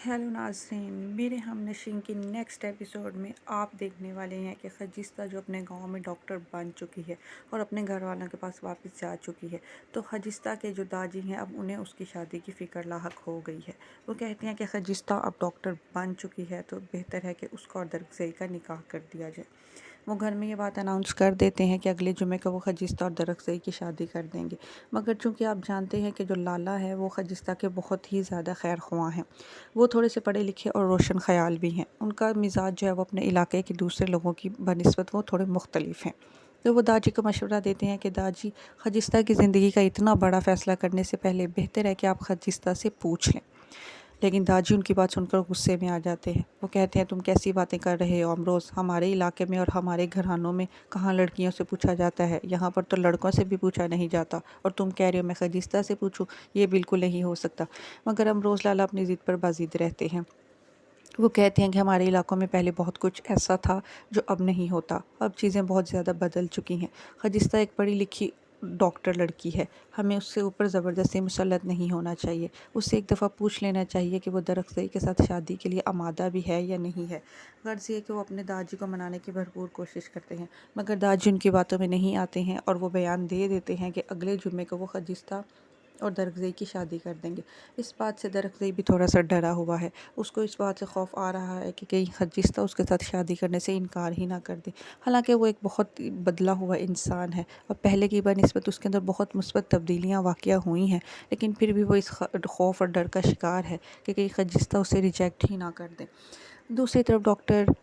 Hello नाज़रीन, मेरे हमनशीं की नेक्स्ट एपिसोड में आप देखने वाले हैं कि खजिस्ता जो अपने गांव में डॉक्टर बन चुकी है और अपने घर वालों के पास वापस जा चुकी है। तो खजिस्ता के जो दादी हैं अब उन्हें उसकी शादी की फ़िक्र लाहक हो गई है। वो कहते हैं कि खजिस्ता अब डॉक्टर बन चुकी है तो बेहतर है कि उसका और दरगज़ई का निकाह कर दिया जाए। वो घर में ये बात अनाउंस कर देते हैं कि अगले जुमे को वो खजिस्ता और दरगज़ई की शादी कर देंगे। मगर चूँकि आप जानते हैं कि जो लाला है वो खजिस्ता के बहुत ही ज़्यादा खैर ख्वाह हैं। वो थोड़े से पढ़े लिखे और रोशन ख़याल भी हैं। उनका मिजाज जो है वो अपने इलाके के दूसरे लोगों की बनिस्बत वो थोड़े मुख्तलिफ हैं। तो वो दादी को मशवरा देते हैं कि दादी, खजिस्ता की ज़िंदगी का इतना बड़ा फ़ैसला करने से पहले बेहतर है कि आप खजिस्ता से पूछ लें। लेकिन दादी उनकी बात सुनकर गुस्से में आ जाते हैं। वो कहते हैं, तुम कैसी बातें कर रहे हो अमरोज़? हमारे इलाके में और हमारे घरानों में कहाँ लड़कियों से पूछा जाता है? यहाँ पर तो लड़कों से भी पूछा नहीं जाता और तुम कह रहे हो मैं खजिस्ता से पूछूं? ये बिल्कुल नहीं हो सकता। मगर अमरोज़ लाला अपनी ज़िद पर बाज़िद रहते हैं। वो कहते हैं कि हमारे इलाकों में पहले बहुत कुछ ऐसा था जो अब नहीं होता। अब चीज़ें बहुत ज़्यादा बदल चुकी हैं। खजिस्ता एक पढ़ी लिखी डॉक्टर लड़की है। हमें उससे ऊपर ज़बरदस्ती मुसल्लत नहीं होना चाहिए। उससे एक दफ़ा पूछ लेना चाहिए कि वो दरख्ज़ई के साथ शादी के लिए आमादा भी है या नहीं है। गर्ज़ ये कि वो अपने दादी को मनाने की भरपूर कोशिश करते हैं, मगर दादी उनकी बातों में नहीं आते हैं और वो बयान दे देते हैं कि अगले जुम्मे को वो खजिस्ता और दरगज़ई की शादी कर देंगे। इस बात से दरगज़ई भी थोड़ा सा डरा हुआ है। उसको इस बात से खौफ आ रहा है कि कहीं खजिस्ता उसके साथ शादी करने से इनकार ही ना कर दे। हालांकि वो एक बहुत बदला हुआ इंसान है और पहले की बनिस्बत उसके अंदर बहुत मुस्बत तब्दीलियाँ वाक़या हुई हैं, लेकिन फिर भी वो इस खौफ और डर का शिकार है कि कहीं खजिस्ता उसे रिजेक्ट ही ना कर दे। दूसरी तरफ डॉक्टर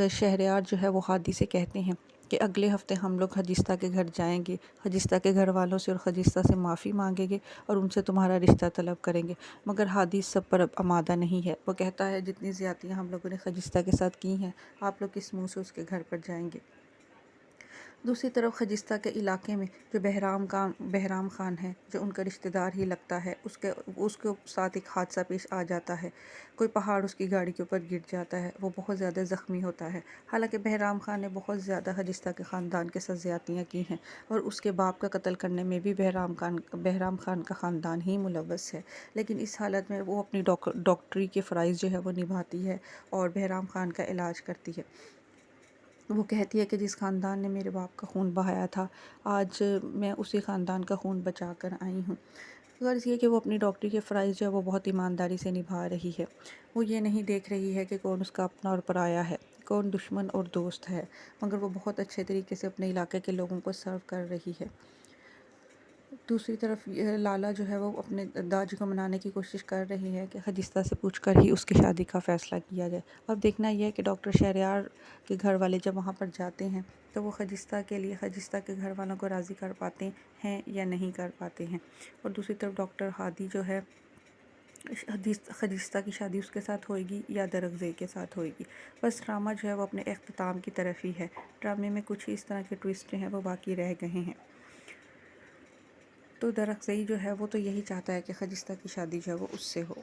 शहरयार जो है वो हादी से कहते हैं कि अगले हफ्ते हम लोग खजिस्ता के घर जाएंगे, खजिस्ता के घर वालों से और खजिस्ता से माफ़ी मांगेंगे और उनसे तुम्हारा रिश्ता तलब करेंगे। मगर हादी सब पर अब आमादा नहीं है। वो कहता है, जितनी ज़्यादतियाँ हम लोगों ने खजिस्ता के साथ की हैं, आप लोग किस मुँह से उसके घर पर जाएंगे। दूसरी तरफ खजिस्ता के इलाके में जो बहराम खान है, जो उनका रिश्तेदार ही लगता है, उसके साथ एक हादसा पेश आ जाता है। कोई पहाड़ उसकी गाड़ी के ऊपर गिर जाता है। वो बहुत ज़्यादा ज़ख्मी होता है। हालांकि बहराम खान ने बहुत ज़्यादा खजिस्ता के ख़ानदान के साथ ज़्यादतियाँ की हैं और उसके बाप का कत्ल करने में भी बहराम खान का ख़ानदान ही मुलव्वस है। लेकिन इस हालत में वो अपनी डॉक्टरी के फ़राइज़ जो है वो निभाती है और बहराम खान का इलाज करती है। वो कहती है कि जिस ख़ानदान ने मेरे बाप का खून बहाया था, आज मैं उसी ख़ानदान का खून बचा कर आई हूँ। गर्ज़ ये कि वो अपनी डॉक्टरी के फ़राइज़ जो है वो बहुत ईमानदारी से निभा रही है। वो ये नहीं देख रही है कि कौन उसका अपना और पराया है, कौन दुश्मन और दोस्त है, मगर वो बहुत अच्छे तरीके से अपने इलाके के लोगों को सर्व कर रही है। दूसरी तरफ लाला जो है वो अपने दादी को मनाने की कोशिश कर रही है कि खजिस्ता से पूछकर ही उसकी शादी का फ़ैसला किया जाए। अब देखना यह है कि डॉक्टर शहरयार के घर वाले जब वहाँ पर जाते हैं तो वो खजिस्ता के घर वालों को राज़ी कर पाते हैं या नहीं कर पाते हैं। और दूसरी तरफ डॉक्टर हादी जो है, खजिस्ता की शादी उसके साथ होएगी या दरगज़ई के साथ होएगी। बस ड्रामा जो है वो अपने अख्ताम की तरफ ही है। ड्रामे में कुछ ही इस तरह के ट्विस्ट हैं वो बाकी रह गए हैं। तो दरगज़ई जो है वो तो यही चाहता है कि खजिस्ता की शादी जो है वो उससे हो।